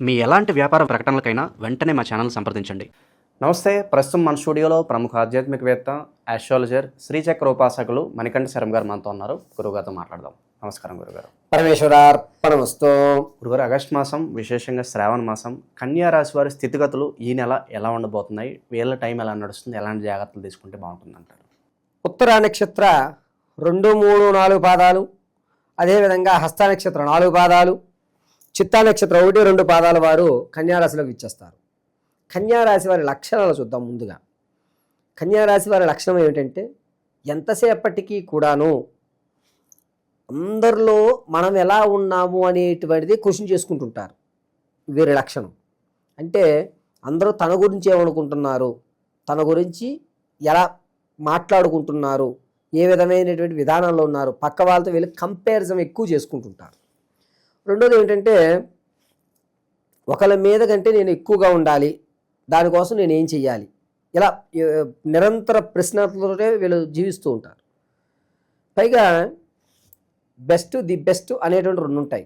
మీ ఎలాంటి వ్యాపార ప్రకటనలకైనా వెంటనే మా ఛానల్ సంప్రదించండి. నమస్తే. ప్రస్తుతం మన స్టూడియోలో ప్రముఖ ఆధ్యాత్మికవేత్త, ఆస్ట్రాలజర్, శ్రీచక్ర ఉపాసకులు మణికంఠ శర్మ గారు మనతో ఉన్నారు. గురుగారితో మాట్లాడదాం. నమస్కారం గురుగారు. పరమేశ్వరార్పణమస్తు. గురుగారు, ఆగస్టు మాసం, విశేషంగా శ్రావణ మాసం, కన్యా రాశి వారి స్థితిగతులు ఈ నెల ఎలా ఉండబోతున్నాయి? వీళ్ళ టైం ఎలా నడుస్తుంది? ఎలాంటి జాగ్రత్తలు తీసుకుంటే బాగుంటుంది అంటారు? ఉత్తర నక్షత్ర 2, 3, 4 పాదాలు, అదేవిధంగా హస్త నక్షత్ర 4 పాదాలు, చిత్తా నక్షత్రం 1, 2 పాదాల వారు కన్యారాశిలోకి ఇచ్చేస్తారు. కన్యారాశి వారి లక్షణాలు చూద్దాం. ముందుగా కన్యారాశి వారి లక్షణం ఏమిటంటే, ఎంతసేపటికి కూడాను అందరిలో మనం ఎలా ఉన్నాము అనేటువంటిది క్వశ్చన్ చేసుకుంటుంటారు. వీరి లక్షణం అంటే అందరూ తన గురించి ఏమనుకుంటున్నారు, తన గురించి ఎలా మాట్లాడుకుంటున్నారు, ఏ విధమైనటువంటి విధానంలో ఉన్నారు, పక్క వాళ్ళతో వీళ్ళు కంపారిజన్ ఎక్కువ చేసుకుంటుంటారు. రెండోది ఏంటంటే, ఒకళ్ళ మీద కంటే నేను ఎక్కువగా ఉండాలి, దానికోసం నేను ఏం చెయ్యాలి, ఇలా నిరంతర ప్రశ్నలతోనే వీళ్ళు జీవిస్తూ ఉంటారు. పైగా ది బెస్ట్ అనేటువంటి 2 ఉంటాయి.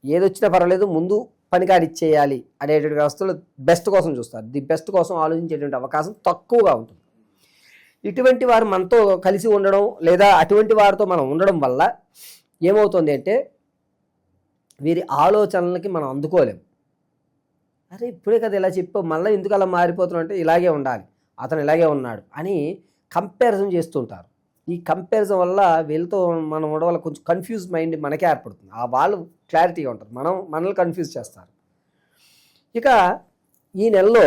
ఏదొచ్చినా పర్వాలేదు, ముందు పనికాడిచ్చేయాలి అనేటువంటి వ్యవస్థలో బెస్ట్ కోసం చూస్తారు. ది బెస్ట్ కోసం ఆలోచించేటువంటి అవకాశం తక్కువగా ఉంటుంది. ఇటువంటి వారు మనతో కలిసి ఉండడం లేదా అటువంటి వారితో మనం ఉండడం వల్ల ఏమవుతుంది అంటే, వీరి ఆలోచనలకి మనం అందుకోలేము. అరే ఇప్పుడే కదా ఇలా చెప్పు, మళ్ళీ ఎందుకు అలా మారిపోతున్నాం అంటే, ఇలాగే ఉండాలి, అతను ఇలాగే ఉన్నాడు అని కంపారిజన్ చేస్తుంటారు. ఈ కంపారిజన్ వల్ల వీళ్ళతో మనం ఉండడం వల్ల కొంచెం కన్ఫ్యూజ్ మైండ్ మనకే ఏర్పడుతుంది. ఆ వాళ్ళు క్లారిటీగా ఉంటారు, మనల్ని కన్ఫ్యూజ్ చేస్తారు. ఇక ఈ నెలలో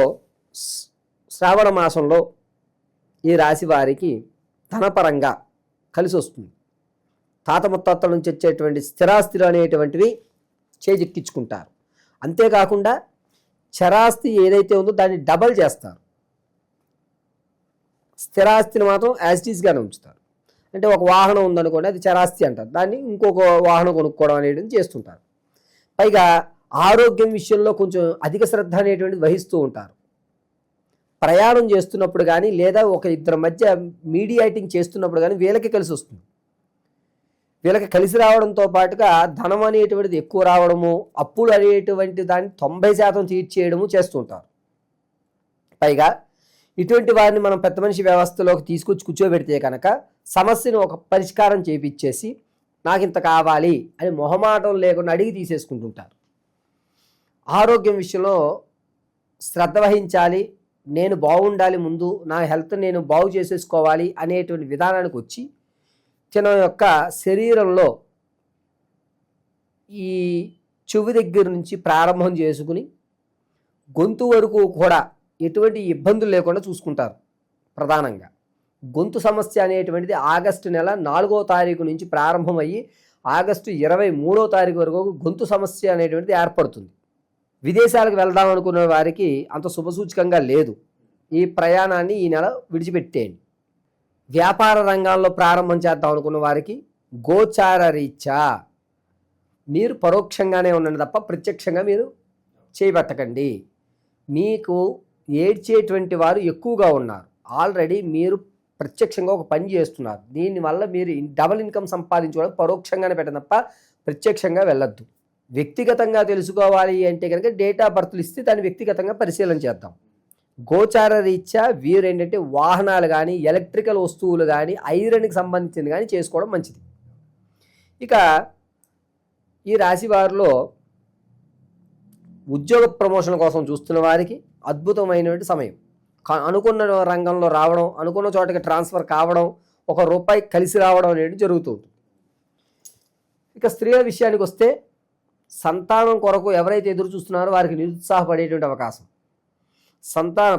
శ్రావణ మాసంలో ఈ రాశి వారికి ధనపరంగా కలిసి వస్తుంది. తాత ముత్తాతల నుంచి వచ్చేటువంటి స్థిరాస్తులు అనేటువంటివి చేజిక్కించుకుంటారు. అంతేకాకుండా చరాస్తి ఏదైతే ఉందో దాన్ని డబల్ చేస్తారు. స్థిరాస్తిని మాత్రం యాజ్ ఇట్ ఈస్గానే ఉంచుతారు. అంటే ఒక వాహనం ఉందనుకోండి, అది చరాస్తి అంటారు, దాన్ని ఇంకొక వాహనం కొనుక్కోవడం అనేది చేస్తుంటారు. పైగా ఆరోగ్యం విషయంలో కొంచెం అధిక శ్రద్ధ అనేటువంటిది వహిస్తూ ఉంటారు. ప్రయాణం చేస్తున్నప్పుడు కానీ లేదా ఒక ఇద్దరి మధ్య మీడియేటింగ్ చేస్తున్నప్పుడు కానీ వీళ్ళకి కలిసి వస్తుంది. వీళ్ళకి కలిసి రావడంతో పాటుగా ధనం అనేటువంటిది ఎక్కువ రావడము, అప్పులు అనేటువంటి దాన్ని 90% తీర్చేయడము చేస్తుంటారు. పైగా ఇటువంటి వారిని మనం పెద్ద మనిషి వ్యవస్థలోకి తీసుకొచ్చి కూర్చోబెడితే కనుక సమస్యను ఒక పరిష్కారం చేపిచ్చేసి నాకు ఇంత కావాలి అని మొహమాటం లేకుండా అడిగి తీసేసుకుంటుంటారు. ఆరోగ్యం విషయంలో శ్రద్ధ వహించాలి, నేను బాగుండాలి, ముందు నా హెల్త్ నేను బాగు చేసేసుకోవాలి అనేటువంటి విధానానికి వచ్చి తన యొక్క శరీరంలో ఈ చెవి దగ్గర నుంచి ప్రారంభం చేసుకుని గొంతు వరకు కూడా ఎటువంటి ఇబ్బందులు లేకుండా చూసుకుంటారు. ప్రధానంగా గొంతు సమస్య అనేటువంటిది ఆగస్టు నెల 4వ తారీఖు నుంచి ప్రారంభమయ్యి ఆగస్టు 23వ తారీఖు వరకు గొంతు సమస్య అనేటువంటిది ఏర్పడుతుంది. విదేశాలకు వెళ్దాం అనుకున్న వారికి అంత శుభసూచకంగా లేదు. ఈ ప్రయాణాన్ని ఈ నెల విడిచిపెట్టేయండి. వ్యాపార రంగాల్లో ప్రారంభం చేద్దాం అనుకున్న వారికి గోచార రీత్యా మీరు పరోక్షంగానే ఉండండి తప్ప ప్రత్యక్షంగా మీరు చేయబట్టకండి. మీకు ఏడ్చేటువంటి వారు ఎక్కువగా ఉన్నారు. ఆల్రెడీ మీరు ప్రత్యక్షంగా ఒక పని చేస్తున్నారు. దీనివల్ల మీరు డబుల్ ఇన్కమ్ సంపాదించుకోవడం పరోక్షంగానే పెట్టండి తప్ప ప్రత్యక్షంగా వెళ్ళొద్దు. వ్యక్తిగతంగా తెలుసుకోవాలి అంటే కనుక డేట్ ఆఫ్ బర్త్లు ఇస్తే దాన్ని వ్యక్తిగతంగా పరిశీలన చేద్దాం. గోచార రీత్యా వీరు ఏంటంటే వాహనాలు కానీ, ఎలక్ట్రికల్ వస్తువులు కానీ, ఐరన్కి సంబంధించింది కానీ చేసుకోవడం మంచిది. ఇక ఈ రాశి వారిలో ఉద్యోగ ప్రమోషన్ కోసం చూస్తున్న వారికి అద్భుతమైనటువంటి సమయం. అనుకున్న రంగంలో రావడం, అనుకున్న చోటకి ట్రాన్స్ఫర్ కావడం, ₹1 కలిసి రావడం అనేది జరుగుతుంది. ఇక స్త్రీల విషయానికి వస్తే సంతానం కొరకు ఎవరైతే ఎదురు చూస్తున్నారో వారికి నిరుత్సాహపడేటువంటి అవకాశం.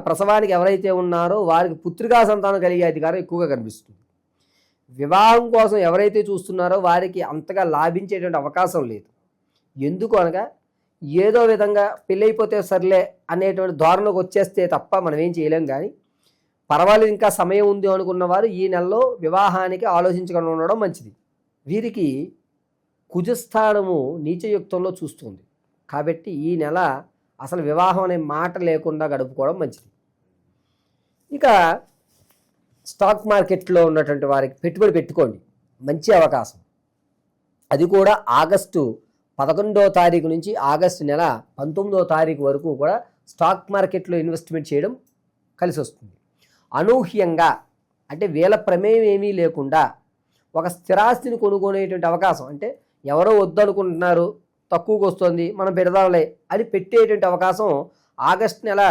ప్రసవానికి ఎవరైతే ఉన్నారో వారికి పుత్రికా సంతానం కలిగే అధికారం ఎక్కువగా కనిపిస్తుంది. వివాహం కోసం ఎవరైతే చూస్తున్నారో వారికి అంతగా లాభించేటువంటి అవకాశం లేదు. ఎందుకు అనగా ఏదో విధంగా పెళ్ళైపోతే సర్లే అనేటువంటి ధోరణికి వచ్చేస్తే తప్ప మనం ఏం చేయలేం. కానీ పర్వాలేదు, ఇంకా సమయం ఉంది అనుకున్న వారు ఈ నెలలో వివాహానికి ఆలోచించకుండా ఉండడం మంచిది. వీరికి కుజస్థానము నీచయుక్తంలో చూస్తుంది కాబట్టి ఈ నెల అసలు వివాహం అనే మాట లేకుండా గడుపుకోవడం మంచిది. ఇక స్టాక్ మార్కెట్లో ఉన్నటువంటి వారికి పెట్టుబడి పెట్టుకోండి, మంచి అవకాశం. అది కూడా ఆగస్టు 11వ తారీఖు నుంచి ఆగస్టు నెల 19వ తారీఖు వరకు కూడా స్టాక్ మార్కెట్లో ఇన్వెస్ట్మెంట్ చేయడం కలిసి వస్తుంది. అనూహ్యంగా అంటే వీళ్ళ ప్రమేయం ఏమీ లేకుండా ఒక స్థిరాస్తిని కొనుక్కునేటువంటి అవకాశం, అంటే ఎవరో వద్దనుకుంటున్నారు తక్కువకు వస్తుంది మనం పెడదాంలే అని పెట్టేటువంటి అవకాశం ఆగస్టు నెల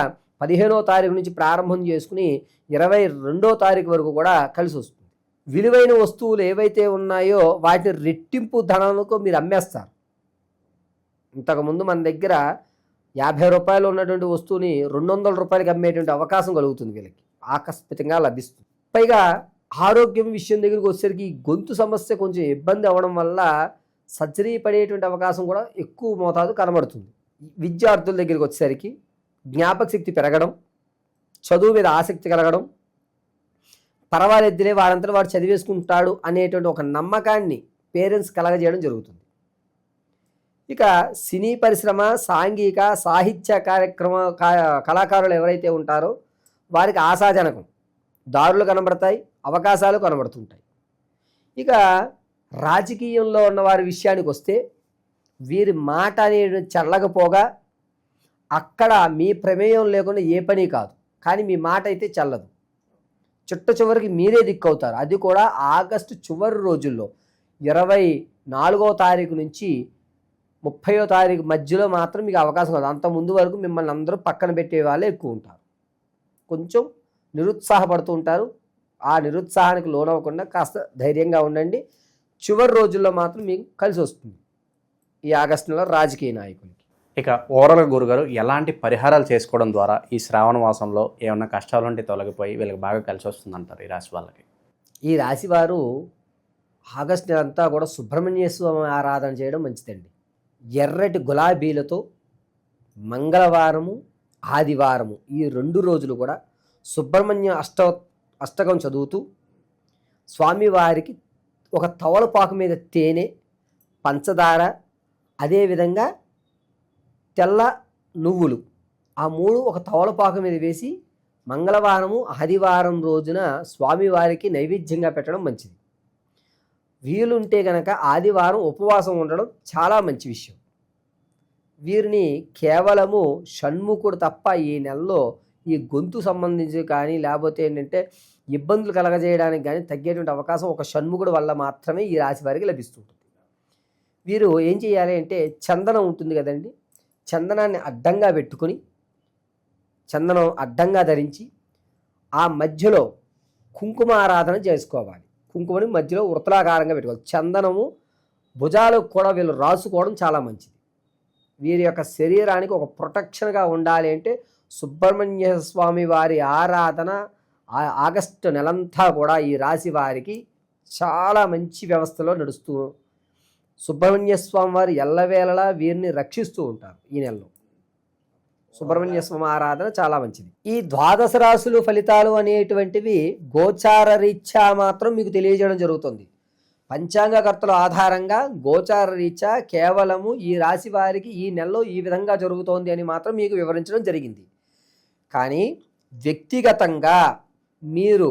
15వ తారీఖు నుంచి ప్రారంభం చేసుకుని 22వ తారీఖు వరకు కూడా కలిసి వస్తుంది. విలువైన వస్తువులు ఏవైతే ఉన్నాయో వాటిని రెట్టింపు ధనాలకు మీరు అమ్మేస్తారు. ఇంతకుముందు మన దగ్గర 50 రూపాయలు ఉన్నటువంటి వస్తువుని 200 రూపాయలకి అమ్మేటువంటి అవకాశం కలుగుతుంది, వీళ్ళకి ఆకస్మికంగా లభిస్తుంది. పైగా ఆరోగ్యం విషయం దగ్గరికి వచ్చేసరికి ఈ గొంతు సమస్య కొంచెం ఇబ్బంది అవ్వడం వల్ల సర్జరీ పడేటువంటి అవకాశం కూడా ఎక్కువ మోతాదు కనబడుతుంది. విద్యార్థుల దగ్గరికి వచ్చేసరికి జ్ఞాపక శక్తి పెరగడం, చదువు మీద ఆసక్తి కలగడం, పర్వాలేదులే వాడంతా వాడు చదివేసుకుంటాడు అనేటువంటి ఒక నమ్మకాన్ని పేరెంట్స్ కలగజేయడం జరుగుతుంది. ఇక సినీ పరిశ్రమ, సాంఘిక సాహిత్య కళాకారులు ఎవరైతే ఉంటారో వారికి ఆశాజనకం, దారులు కనబడతాయి, అవకాశాలు కనబడుతుంటాయి. ఇక రాజకీయంలో ఉన్న వారి విషయానికి వస్తే వీరి మాట అనేది చల్లకపోగా అక్కడ మీ ప్రమేయం లేకుండా ఏ పని కాదు, కానీ మీ మాట అయితే చల్లదు. చివరికి మీరే దిక్కవుతారు. అది కూడా ఆగస్టు చివరి రోజుల్లో 24వ తారీఖు నుంచి 30వ తారీఖు మధ్యలో మాత్రం మీకు అవకాశం కాదు. అంత ముందు వరకు మిమ్మల్ని అందరూ పక్కన పెట్టే వాళ్ళే ఎక్కువ ఉంటారు. కొంచెం నిరుత్సాహపడుతూ ఉంటారు. ఆ నిరుత్సాహానికి లోనవ్వకుండా కాస్త ధైర్యంగా ఉండండి. చివరి రోజుల్లో మాత్రం మీకు కలిసి వస్తుంది ఈ ఆగస్టు నెల రాజకీయ నాయకులకి. ఇక ఓవరాల్గా గురుగారు ఎలాంటి పరిహారాలు చేసుకోవడం ద్వారా ఈ శ్రావణ మాసంలో ఏమన్నా కష్టాలు ఉంటే తొలగిపోయి వీళ్ళకి బాగా కలిసి వస్తుంది అంటారు ఈ రాశి వాళ్ళకి? ఈ రాశి వారు ఆగస్టు నెల అంతా కూడా సుబ్రహ్మణ్య స్వామి ఆరాధన చేయడం మంచిదండి. ఎర్రటి గులాబీలతో మంగళవారము, ఆదివారము ఈ 2 రోజులు కూడా సుబ్రహ్మణ్య అష్టకం చదువుతూ స్వామివారికి ఒక తవలపాకు మీద తేనె, పంచదార, అదేవిధంగా తెల్ల నువ్వులు ఆ 3 ఒక తవలపాకు మీద వేసి మంగళవారము, ఆదివారం రోజున స్వామివారికి నైవేద్యంగా పెట్టడం మంచిది. వీలుంటే కనుక ఆదివారం ఉపవాసం ఉండడం చాలా మంచి విషయం. వీరిని కేవలము షణ్ముఖుడు తప్ప ఈ నెలలో ఈ గొంతు సంబంధించి కానీ లేకపోతే ఏంటంటే ఇబ్బందులు కలగజేయడానికి కానీ తగ్గేటువంటి అవకాశం ఒక షణ్ముఖుడు వల్ల మాత్రమే ఈ రాశి వారికి లభిస్తుంటుంది. వీరు ఏం చేయాలి అంటే చందనం ఉంటుంది కదండి, చందనాన్ని అడ్డంగా పెట్టుకుని చందనం అడ్డంగా ధరించి ఆ మధ్యలో కుంకుమ ఆరాధన చేసుకోవాలి. కుంకుమని మధ్యలో వృత్తలాకారంగా పెట్టుకోవాలి. చందనము భుజాలకు కూడా వీళ్ళు రాసుకోవడం చాలా మంచిది. వీరి యొక్క శరీరానికి ఒక ప్రొటెక్షన్గా ఉండాలి అంటే సుబ్రహ్మణ్య స్వామి వారి ఆరాధన ఆగస్టు నెలంతా కూడా ఈ రాశి వారికి చాలా మంచి వ్యవస్థలో నడుస్తూ సుబ్రహ్మణ్య స్వామి వారు ఎల్లవేళలా వీరిని రక్షిస్తూ ఉంటారు. ఈ నెలలో సుబ్రహ్మణ్య స్వామి ఆరాధన చాలా మంచిది. ఈ 12 రాశులు ఫలితాలు అనేటువంటివి గోచార రీత్యా మాత్రం మీకు తెలియజేయడం జరుగుతుంది. పంచాంగకర్తల ఆధారంగా గోచార రీత్యా కేవలము ఈ రాశి వారికి ఈ నెలలో ఈ విధంగా జరుగుతోంది అని మాత్రం మీకు వివరించడం జరిగింది. కానీ వ్యక్తిగతంగా మీరు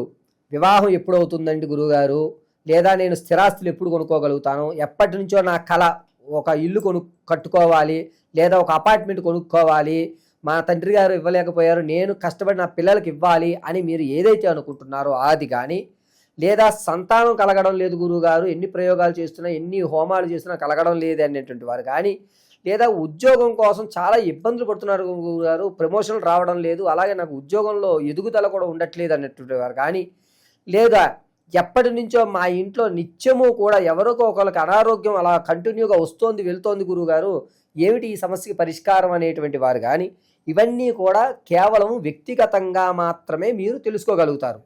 వివాహం ఎప్పుడవుతుందండి గురువుగారు, లేదా నేను స్థిరాస్తులు ఎప్పుడు కొనుక్కోగలుగుతాను, ఎప్పటి నుంచో నా కళ ఒక ఇల్లు కట్టుకోవాలి, లేదా ఒక అపార్ట్మెంట్ కొనుక్కోవాలి, మా తండ్రి గారు ఇవ్వలేకపోయారు, నేను కష్టపడి నా పిల్లలకి ఇవ్వాలి అని మీరు ఏదైతే అనుకుంటున్నారో అది కానీ, లేదా సంతానం కలగడం లేదు గురువుగారు, ఎన్ని ప్రయోగాలు చేస్తున్నా ఎన్ని హోమాలు చేస్తున్నా కలగడం లేదు అనేటువంటి వారు కానీ, లేదా ఉద్యోగం కోసం చాలా ఇబ్బందులు పడుతున్నారు గురువుగారు, ప్రమోషన్లు రావడం లేదు, అలాగే నాకు ఉద్యోగంలో ఎదుగుదల కూడా ఉండట్లేదు అనేటువంటి వారు కానీ, లేదా ఎప్పటి నుంచో మా ఇంట్లో నిత్యము కూడా ఎవరికో ఒకరికి అనారోగ్యం అలా కంటిన్యూగా వస్తోంది వెళ్తోంది గురువుగారు, ఏమిటి ఈ సమస్యకి పరిష్కారం అనేటువంటి వారు కానీ, ఇవన్నీ కూడా కేవలం వ్యక్తిగతంగా మాత్రమే మీరు తెలుసుకోగలుగుతారు.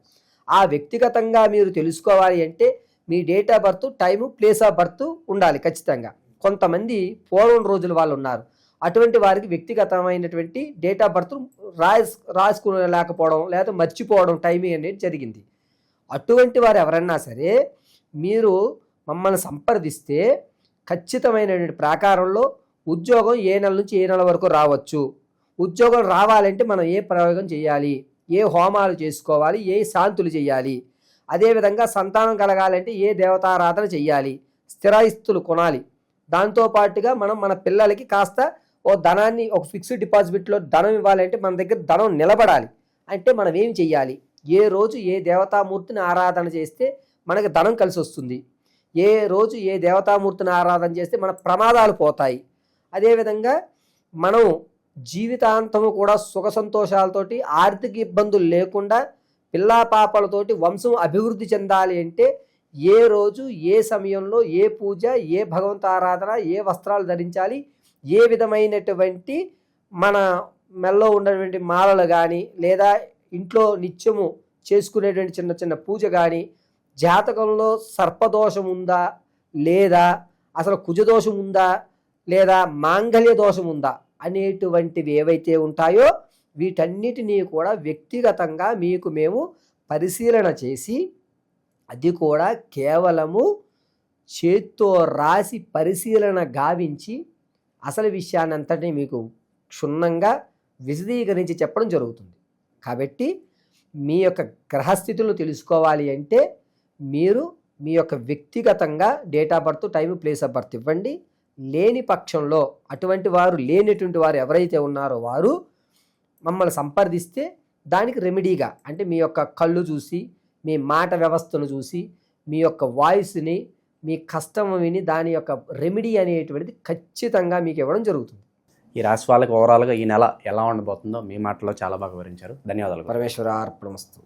ఆ వ్యక్తిగతంగా మీరు తెలుసుకోవాలి అంటే మీ date of birth, time, place of birth ఉండాలి ఖచ్చితంగా. కొంతమంది పూర్వం రోజుల వాళ్ళు ఉన్నారు, అటువంటి వారికి వ్యక్తిగతమైనటువంటి డేట్ ఆఫ్ బర్త్ రాసుకోలేకపోవడం లేదా మర్చిపోవడం టైమింగ్ అనేది జరిగింది. అటువంటి వారు ఎవరన్నా సరే మీరు మమ్మల్ని సంప్రదిస్తే ఖచ్చితమైనటువంటి ప్రాకారంలో ఉద్యోగం ఏ నెల నుంచి ఏ నెల వరకు రావచ్చు, ఉద్యోగం రావాలంటే మనం ఏ ప్రయోగం చేయాలి, ఏ హోమాలు చేసుకోవాలి, ఏ శాంతులు చేయాలి, అదేవిధంగా సంతానం కలగాలంటే ఏ దేవతారాధన చేయాలి, స్థిరాస్తులు కొనాలి, దాంతోపాటుగా మనం మన పిల్లలకి కాస్త ఓ ధనాన్ని ఒక ఫిక్స్డ్ డిపాజిట్లో ధనం ఇవ్వాలంటే మన దగ్గర ధనం నిలబడాలి అంటే మనం ఏం చెయ్యాలి, ఏ రోజు ఏ దేవతామూర్తిని ఆరాధన చేస్తే మనకి ధనం కలిసి వస్తుంది, ఏ రోజు ఏ దేవతామూర్తిని ఆరాధన చేస్తే మన ప్రమాదాలు పోతాయి, అదేవిధంగా మనం జీవితాంతము కూడా సుఖ సంతోషాలతోటి ఆర్థిక ఇబ్బందులు లేకుండా పిల్లా పాపలతోటి వంశం అభివృద్ధి చెందాలి అంటే ఏ రోజు ఏ సమయంలో ఏ పూజ, ఏ భగవంత ఆరాధన, ఏ వస్త్రాలు ధరించాలి, ఏ విధమైనటువంటి మన మెల్లో ఉన్నటువంటి మాలలు కానీ లేదా ఇంట్లో నిత్యము చేసుకునేటువంటి చిన్న చిన్న పూజ కానీ, జాతకంలో సర్పదోషం ఉందా లేదా అసలు కుజదోషం ఉందా లేదా మాంగళ్య దోషం ఉందా అనేటువంటివి ఏవైతే ఉంటాయో వీటన్నిటినీ కూడా వ్యక్తిగతంగా మీకు మేము పరిశీలన చేసి, అది కూడా కేవలము చేత్తో రాసి పరిశీలన గావించి అసలు విషయాన్ని అంతటినీ మీకు క్షుణ్ణంగా విశదీకరించి చెప్పడం జరుగుతుంది. కాబట్టి మీ యొక్క గ్రహస్థితులు తెలుసుకోవాలి అంటే మీరు మీ యొక్క వ్యక్తిగతంగా date of birth, time, place of birth ఇవ్వండి. లేని పక్షంలో లేనటువంటి వారు ఎవరైతే ఉన్నారో వారు మమ్మల్ని సంప్రదిస్తే దానికి రెమెడీగా అంటే మీ యొక్క కళ్ళు చూసి, మీ మాట వ్యవస్థను చూసి, మీ యొక్క వాయిస్ని, మీ కష్టం విని దాని యొక్క రెమెడీ అనేటువంటిది ఖచ్చితంగా మీకు ఇవ్వడం జరుగుతుంది. ఈ రాశి వాళ్ళకి ఓవరాల్గా ఈ నెల ఎలా ఉండబోతుందో మీ మాటలో చాలా బాగా వివరించారు. ధన్యవాదాలు. పరమేశ్వర అర్పణమస్తు.